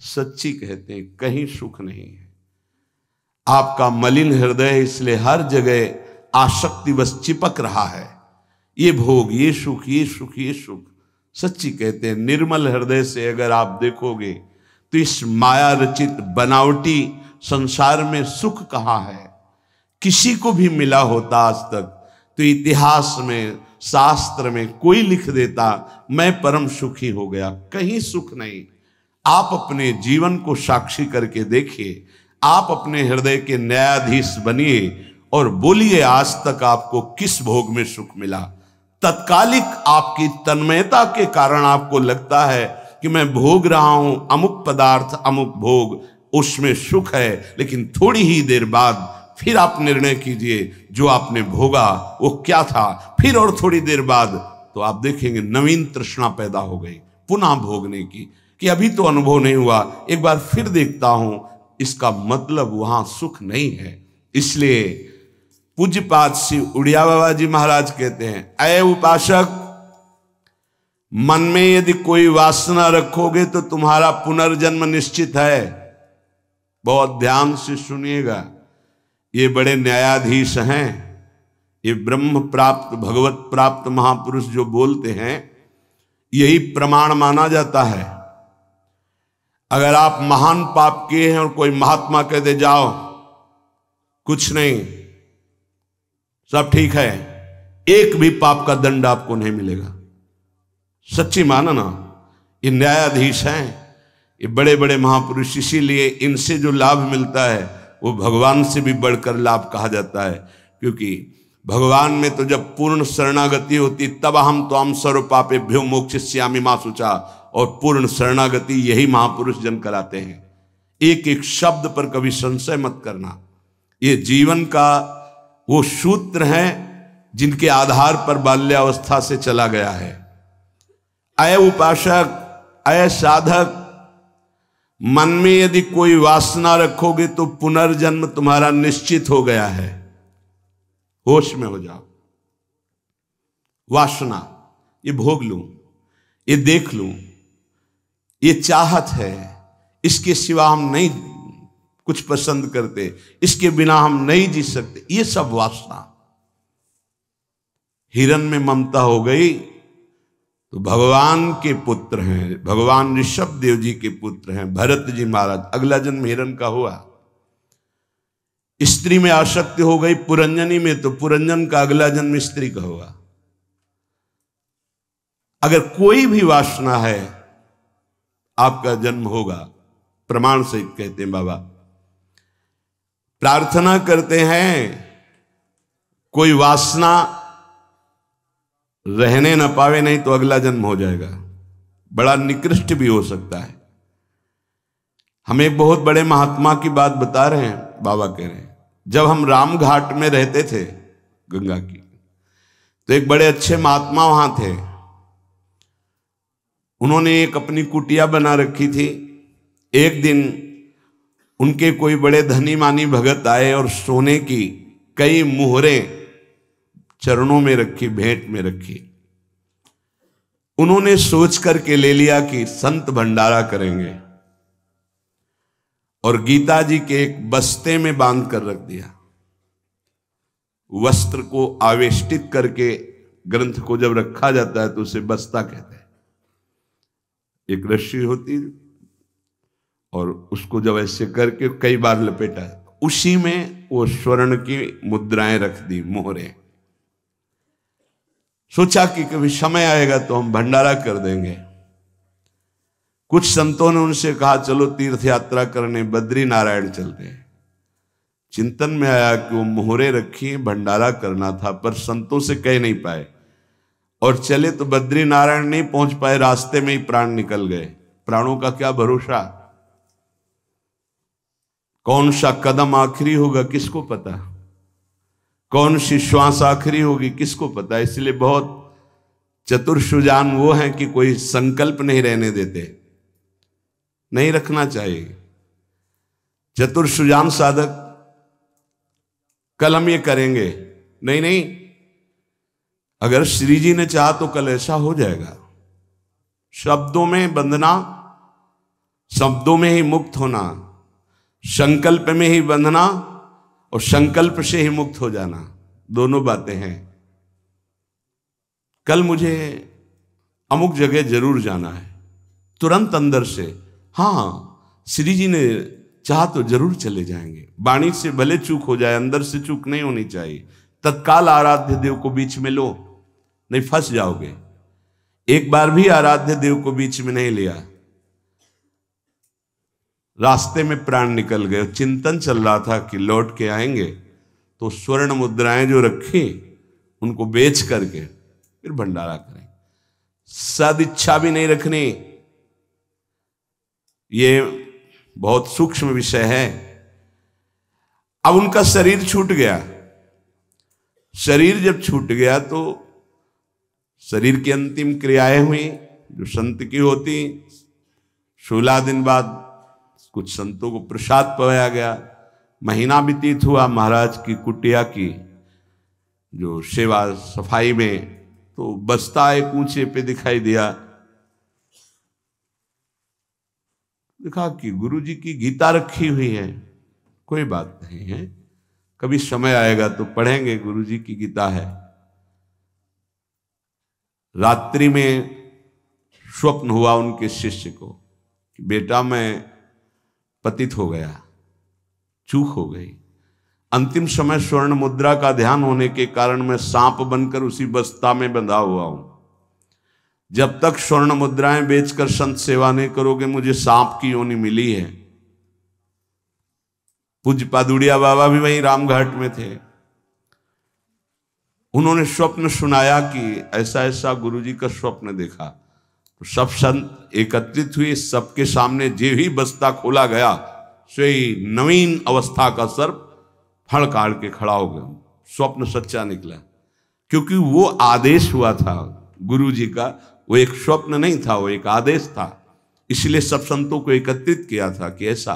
सच्ची कहते हैं, कहीं सुख नहीं है। आपका मलिन हृदय है, इसलिए हर जगह आसक्ति बस चिपक रहा है, ये भोग, ये सुख, ये सुख, ये सुख। सच्ची कहते हैं, निर्मल हृदय से अगर आप देखोगे तो इस माया रचित बनावटी संसार में सुख कहाँ है। किसी को भी मिला होता आज तक तो इतिहास में, शास्त्र में कोई लिख देता मैं परम सुखी हो गया, कहीं सुख नहीं। आप अपने जीवन को साक्षी करके देखिए, आप अपने हृदय के न्यायाधीश बनिए और बोलिए आज तक आपको किस भोग में सुख मिला। तत्कालिक आपकी तन्मयता के कारण आपको लगता है कि मैं भोग रहा हूं अमुक पदार्थ, अमुक भोग, उसमें सुख है, लेकिन थोड़ी ही देर बाद फिर आप निर्णय कीजिए जो आपने भोगा वो क्या था, फिर और थोड़ी देर बाद तो आप देखेंगे नवीन तृष्णा पैदा हो गई पुनः भोगने की, कि अभी तो अनुभव नहीं हुआ, एक बार फिर देखता हूं। इसका मतलब वहां सुख नहीं है। इसलिए पूज्यपाद श्री उड़िया बाबा जी महाराज कहते हैं, अय उपासक, मन में यदि कोई वासना रखोगे तो तुम्हारा पुनर्जन्म निश्चित है। बहुत ध्यान से सुनिएगा, ये बड़े न्यायाधीश हैं, ये ब्रह्म प्राप्त, भगवत प्राप्त महापुरुष जो बोलते हैं, यही प्रमाण माना जाता है। अगर आप महान पाप किए हैं और कोई महात्मा कह दे जाओ कुछ नहीं, सब ठीक है, एक भी पाप का दंड आपको नहीं मिलेगा। सच्ची माना ना, ये न्यायाधीश हैं, ये बड़े बड़े महापुरुष, इसीलिए इनसे जो लाभ मिलता है वो भगवान से भी बढ़कर लाभ कहा जाता है। क्योंकि भगवान में तो जब पूर्ण शरणागति होती तब हम तो हम सर्व पापेभ्यो मोक्षयिष्यामि मा शुचा, और पूर्ण शरणागति यही महापुरुष जन कराते हैं। एक एक शब्द पर कभी संशय मत करना, ये जीवन का वो सूत्र है जिनके आधार पर बाल्यावस्था से चला गया है। अय उपासक, अय साधक, मन में यदि कोई वासना रखोगे तो पुनर्जन्म तुम्हारा निश्चित हो गया है। होश में हो जाओ। वासना, ये भोग लूं, ये देख लूं, ये चाहत है, इसके सिवा हम नहीं कुछ पसंद करते, इसके बिना हम नहीं जी सकते, ये सब वासना। हिरण में ममता हो गई तो भगवान के पुत्र हैं, भगवान ऋषभ देव जी के पुत्र हैं भरत जी महाराज, अगला जन्म हिरण का हुआ। स्त्री में आसक्ति हो गई पुरंजनी में तो पुरंजन का अगला जन्म स्त्री का हुआ। अगर कोई भी वासना है आपका जन्म होगा, प्रमाण से कहते हैं बाबा। प्रार्थना करते हैं कोई वासना रहने न पावे, नहीं तो अगला जन्म हो जाएगा, बड़ा निकृष्ट भी हो सकता है। हम एक बहुत बड़े महात्मा की बात बता रहे हैं, बाबा कह रहे हैं, जब हम राम घाट में रहते थे गंगा की, तो एक बड़े अच्छे महात्मा वहां थे। उन्होंने एक अपनी कुटिया बना रखी थी। एक दिन उनके कोई बड़े धनी मानी भगत आए और सोने की कई मुहरें चरणों में रखी, भेंट में रखी। उन्होंने सोच करके ले लिया कि संत भंडारा करेंगे, और गीता जी के एक बस्ते में बांध कर रख दिया। वस्त्र को आवेष्टित करके ग्रंथ को जब रखा जाता है तो उसे बस्ता कहते हैं। एक रस्सी होती और उसको जब ऐसे करके कई बार लपेटा, उसी में वो स्वर्ण की मुद्राएं रख दी, मोहरें। सोचा कि कभी समय आएगा तो हम भंडारा कर देंगे। कुछ संतों ने उनसे कहा चलो तीर्थ यात्रा करने बद्री नारायण चलते हैं। चिंतन में आया कि वो मोहरे रखी, भंडारा करना था, पर संतों से कह नहीं पाए और चले तो बद्री नारायण नहीं पहुंच पाए, रास्ते में ही प्राण निकल गए। प्राणों का क्या भरोसा, कौन सा कदम आखिरी होगा किसको पता, कौन सी श्वास आखिरी होगी किसको पता। इसलिए बहुत चतुर सुजान वो हैं कि कोई संकल्प नहीं रहने देते, नहीं रखना चाहिए। चतुर सुजान साधक कल हम ये करेंगे, नहीं नहीं, अगर श्री जी ने चाहा तो कल ऐसा हो जाएगा। शब्दों में बंधना शब्दों में ही मुक्त होना, संकल्प में ही बंधना और संकल्प से ही मुक्त हो जाना, दोनों बातें हैं। कल मुझे अमुक जगह जरूर जाना है, तुरंत अंदर से हाँ श्री जी ने चाहा तो जरूर चले जाएंगे। वाणी से भले चूक हो जाए, अंदर से चूक नहीं होनी चाहिए। तत्काल आराध्य देव को बीच में लो, नहीं फंस जाओगे। एक बार भी आराध्य देव को बीच में नहीं लिया, रास्ते में प्राण निकल गए। चिंतन चल रहा था कि लौट के आएंगे, तो स्वर्ण मुद्राएं जो रखी उनको बेच करके फिर भंडारा करें। सदिच्छा भी नहीं रखनी, ये बहुत सूक्ष्म विषय है। अब उनका शरीर छूट गया। शरीर जब छूट गया तो शरीर की अंतिम क्रियाएं हुई जो संत की होती। 16 दिन बाद कुछ संतों को प्रसाद पवाया गया। महीना व्यतीत हुआ महाराज की कुटिया की जो सेवा सफाई में, तो बस्ता एक ऊंचे पे दिखाई दिया। देखा कि गुरु जी की गीता रखी हुई है। कोई बात नहीं है, कभी समय आएगा तो पढ़ेंगे, गुरु जी की गीता है। रात्रि में स्वप्न हुआ उनके शिष्य को कि बेटा मैं पतित हो गया, चूक हो गई। अंतिम समय स्वर्ण मुद्रा का ध्यान होने के कारण मैं सांप बनकर उसी बस्ता में बंधा हुआ हूं। जब तक स्वर्ण मुद्राएं बेचकर संत सेवा नहीं करोगे, मुझे सांप की योनि मिली है। पूज्य पादुड़िया बाबा भी वहीं रामघाट में थे। उन्होंने स्वप्न सुनाया कि ऐसा ऐसा गुरुजी का स्वप्न देखा। तो सब संत एकत्रित हुए, सबके सामने जे ही बस्ता खोला गया, सोई नवीन अवस्था का सर्प फड़ काट के खड़ा हो गया। स्वप्न सच्चा निकला, क्योंकि वो आदेश हुआ था गुरु जी का। वो एक स्वप्न नहीं था, वो एक आदेश था। इसलिए सब संतों को एकत्रित किया था कि ऐसा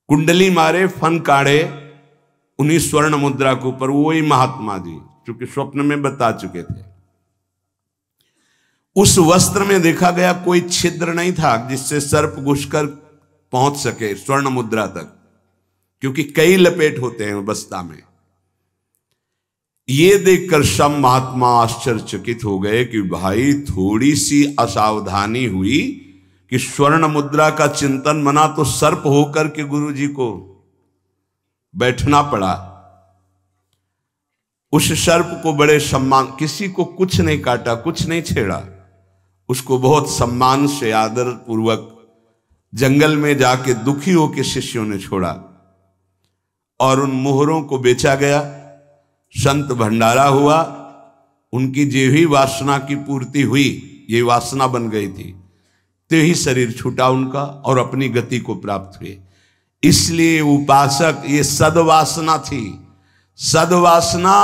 कुंडली मारे फन काढ़े उन्हीं स्वर्ण मुद्रा के ऊपर। वही महात्मा जी चूंकि स्वप्न में बता चुके थे। उस वस्त्र में देखा गया कोई छिद्र नहीं था जिससे सर्प घुसकर पहुंच सके स्वर्ण मुद्रा तक, क्योंकि कई लपेट होते हैं बस्ता में। ये देखकर सब महात्मा आश्चर्यचकित हो गए कि भाई थोड़ी सी असावधानी हुई कि स्वर्ण मुद्रा का चिंतन बना तो सर्प होकर के गुरु जी को बैठना पड़ा। उस सर्प को बड़े सम्मान, किसी को कुछ नहीं काटा, कुछ नहीं छेड़ा, उसको बहुत सम्मान से आदर पूर्वक जंगल में जाके दुखी होकर शिष्यों ने छोड़ा और उन मोहरों को बेचा गया। संत भंडारा हुआ, उनकी जो ही वासना की पूर्ति हुई, ये वासना बन गई थी, तो ही शरीर छूटा उनका और अपनी गति को प्राप्त हुए। इसलिए उपासक, ये सद्वासना थी। सद्वासना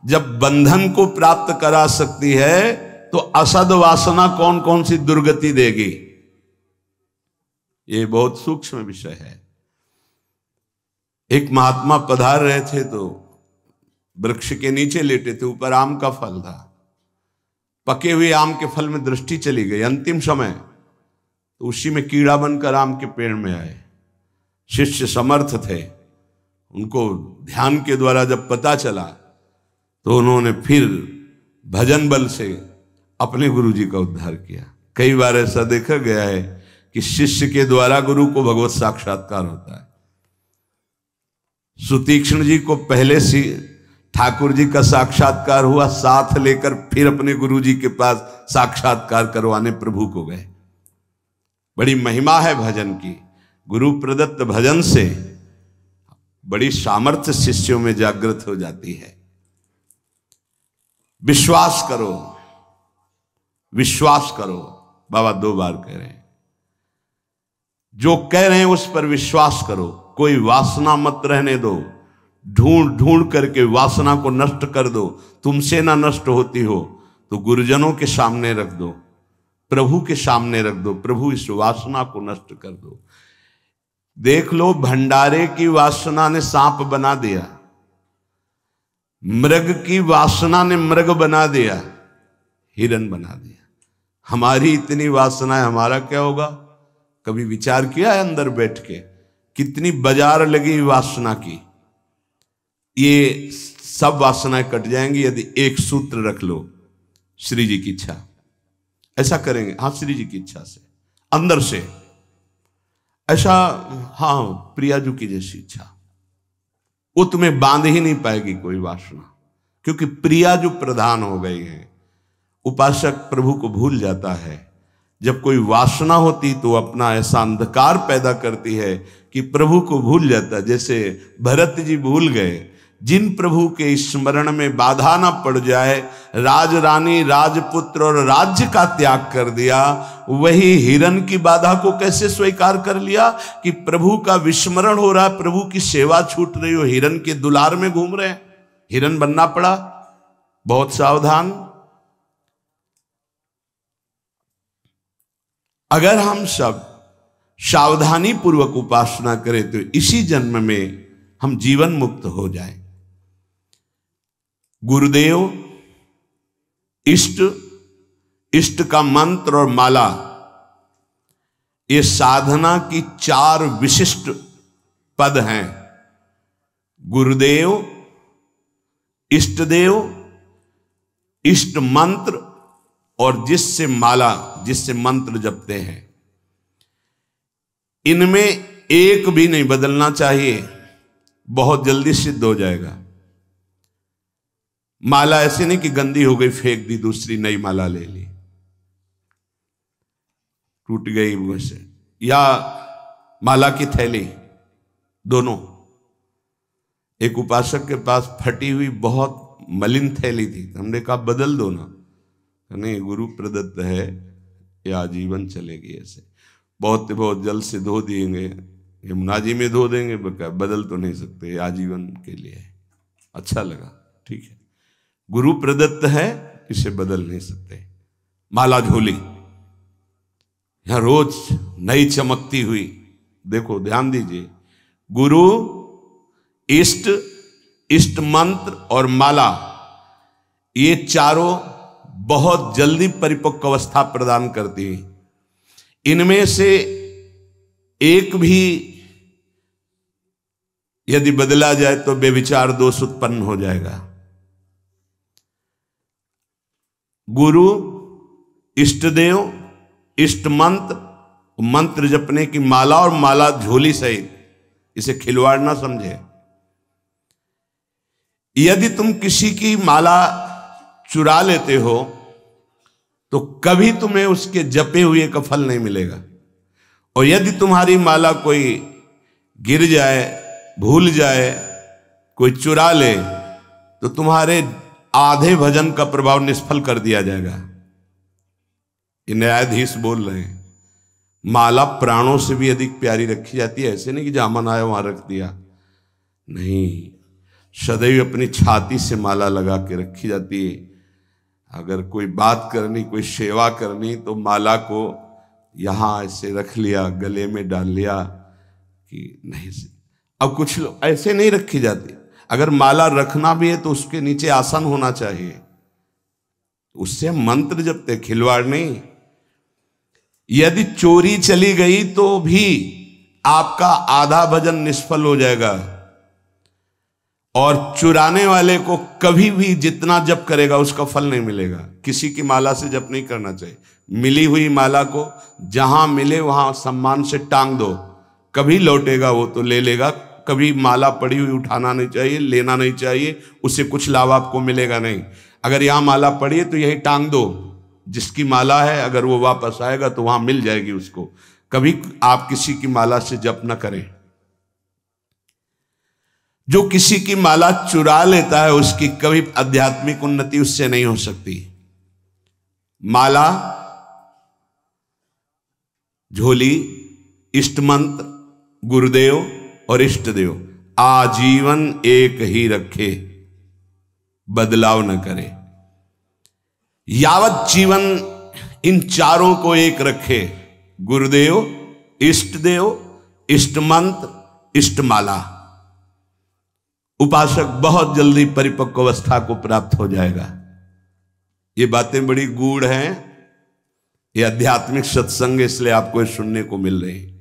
जब बंधन को प्राप्त करा सकती है तो असद्वासना कौन कौन सी दुर्गति देगी, ये बहुत सूक्ष्म विषय है। एक महात्मा पधार रहे थे तो वृक्ष के नीचे लेटे थे, ऊपर आम का फल था। पके हुए आम के फल में दृष्टि चली गई। अंतिम समय तो उसी में कीड़ा बनकर आम के पेड़ में आए। शिष्य समर्थ थे, उनको ध्यान के द्वारा जब पता चला तो उन्होंने फिर भजन बल से अपने गुरु जी का उद्धार किया। कई बार ऐसा देखा गया है कि शिष्य के द्वारा गुरु को भगवत साक्षात्कार होता है। सुतीक्ष्ण जी को पहले से ठाकुर जी का साक्षात्कार हुआ, साथ लेकर फिर अपने गुरु जी के पास साक्षात्कार करवाने प्रभु को गए। बड़ी महिमा है भजन की। गुरु प्रदत्त भजन से बड़ी सामर्थ्य शिष्यों में जागृत हो जाती है। विश्वास करो, विश्वास करो, बाबा 2 बार कह रहे हैं। जो कह रहे हैं उस पर विश्वास करो। कोई वासना मत रहने दो, ढूंढ ढूंढ करके वासना को नष्ट कर दो। तुमसे ना नष्ट होती हो तो गुरुजनों के सामने रख दो, प्रभु के सामने रख दो। प्रभु इस वासना को नष्ट कर दो। देख लो, भंडारे की वासना ने सांप बना दिया, मृग की वासना ने मृग बना दिया, हिरण बना दिया। हमारी इतनी वासनाएं, हमारा क्या होगा? कभी विचार किया है अंदर बैठ के? कितनी बाजार लगी वासना की। ये सब वासनाएं कट जाएंगी यदि एक सूत्र रख लो, श्री जी की इच्छा। ऐसा करेंगे, हाँ, श्री जी की इच्छा से, अंदर से ऐसा, हाँ, प्रियाजू की जैसी इच्छा, वो तुम्हें बांध ही नहीं पाएगी कोई वासना, क्योंकि प्रियाजू प्रधान हो गई है। उपासक प्रभु को भूल जाता है। जब कोई वासना होती तो अपना ऐसा अंधकार पैदा करती है कि प्रभु को भूल जाता। जैसे भरत जी भूल गए, जिन प्रभु के स्मरण में बाधा ना पड़ जाए, राज रानी, राजपुत्र और राज्य का त्याग कर दिया। वही हिरण की बाधा को कैसे स्वीकार कर लिया कि प्रभु का विस्मरण हो रहा है, प्रभु की सेवा छूट रही हो, हिरण के दुलार में घूम रहे हैं, हिरण बनना पड़ा। बहुत सावधान। अगर हम सब सावधानी पूर्वक उपासना करें तो इसी जन्म में हम जीवन मुक्त हो जाएं। गुरुदेव, इष्ट, इष्ट का मंत्र और माला, ये साधना की 4 विशिष्ट पद हैं। गुरुदेव, इष्टदेव, इष्ट मंत्र और जिससे माला, जिससे मंत्र जपते हैं, इनमें एक भी नहीं बदलना चाहिए, बहुत जल्दी सिद्ध हो जाएगा। माला ऐसे नहीं कि गंदी हो गई फेंक दी, दूसरी नई माला ले ली, टूट गई मुंह से, या माला की थैली, दोनों। एक उपासक के पास फटी हुई बहुत मलिन थैली थी, हमने कहा बदल दो ना। नहीं, गुरु प्रदत्त है, ये आजीवन चलेगी। ऐसे बहुत जल से धो देंगे, यमुना जी में धो देंगे, बदल तो नहीं सकते, आजीवन के लिए। अच्छा लगा, ठीक है, गुरु प्रदत्त है, इसे बदल नहीं सकते। माला झोली, यहां रोज नई चमकती हुई, देखो ध्यान दीजिए, गुरु, इष्ट, इष्ट मंत्र और माला, ये चारों बहुत जल्दी परिपक्व अवस्था प्रदान करती है। इनमें से एक भी यदि बदला जाए तो बेविचार दोष उत्पन्न हो जाएगा। गुरु, इष्टदेव, इष्ट मंत्र, मंत्र जपने की माला और माला झोली सहित, इसे खिलवाड़ ना समझे। यदि तुम किसी की माला चुरा लेते हो तो कभी तुम्हें उसके जपे हुए का फल नहीं मिलेगा। और यदि तुम्हारी माला कोई गिर जाए, भूल जाए, कोई चुरा ले, तो तुम्हारे आधे भजन का प्रभाव निष्फल कर दिया जाएगा। ये न्यायाधीश बोल रहे हैं। माला प्राणों से भी अधिक प्यारी रखी जाती है। ऐसे नहीं कि जहां मन आया वहां रख दिया, नहीं, सदैव अपनी छाती से माला लगा के रखी जाती है। अगर कोई बात करनी, कोई सेवा करनी, तो माला को यहां ऐसे रख लिया, गले में डाल लिया कि नहीं। अब कुछ लोग ऐसे नहीं रखी जाती। अगर माला रखना भी है तो उसके नीचे आसन होना चाहिए, उससे हम मंत्र जपते, खिलवाड़ नहीं। यदि चोरी चली गई तो भी आपका आधा भजन निष्फल हो जाएगा। और चुराने वाले को कभी भी जितना जप करेगा उसका फल नहीं मिलेगा। किसी की माला से जप नहीं करना चाहिए। मिली हुई माला को जहां मिले वहां सम्मान से टांग दो, कभी लौटेगा वो तो ले लेगा। कभी माला पड़ी हुई उठाना नहीं चाहिए, लेना नहीं चाहिए, उससे कुछ लाभ आपको मिलेगा नहीं। अगर यहां माला पड़ी है तो यही टांग दो, जिसकी माला है अगर वो वापस आएगा तो वहां मिल जाएगी उसको। कभी आप किसी की माला से जप न करें। जो किसी की माला चुरा लेता है उसकी कभी आध्यात्मिक उन्नति उससे नहीं हो सकती। माला, झोली, इष्ट मंत्र, गुरुदेव और इष्ट देव आजीवन एक ही रखे, बदलाव न करे। यावत जीवन इन चारों को एक रखे, गुरुदेव, इष्ट देव, इष्ट मंत्र, इष्ट माला। उपासक बहुत जल्दी परिपक्व अवस्था को प्राप्त हो जाएगा। ये बातें बड़ी गूढ़ हैं, ये आध्यात्मिक सत्संग इसलिए आपको सुनने को मिल रहे हैं।